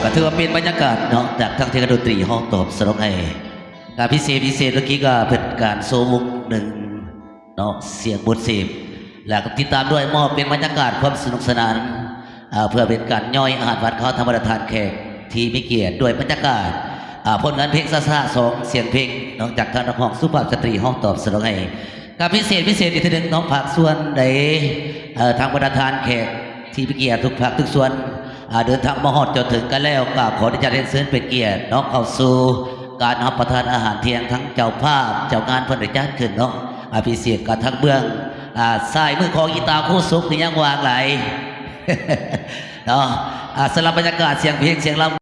ก็ถือว่าเป็นบรรยากาศเนาะจากทางเทคนิคดนตรีห้องตอบสนองให้การพิเศษเมื่อกี้ก็เป็นการโซมุกหนึ่งเนาะเสียงบทเสียงแล้วก็ติดตามด้วยมอบเป็นบรรยากาศความสนุกสนานเพื่อเป็นการย่อยอาหารวัดเขาธรรมทานแขกที่มีเกียรติด้วยบรรยากาศผลงานเพลงซาซาสองเสียงเพลงนอกจากการร้องสุภาพสตรีห้องตอบสนองให้การพิเศษอีกทีหนึ่งน้องผักส่วนใดทางประธานแขกที่มีเกียรติทุกภาคทุกส่วนเดินทางมาฮอดจนถึงกันแล้วก็ขอที่จะเรียนเชิญเป็นเกียรติน้องเข้าสู่การรับประทานอาหารเที่ยงทั้งเจ้าภาพเจ้างานเพิ่นได้จัดขึ้นเนาะพิเศษกันทั้งเบื้องซ้ายมือของอีตาคู่สุขนี่ยังวางไหลเนาะสำหรับบรรยากาศเสียงเพลงเสียงลำ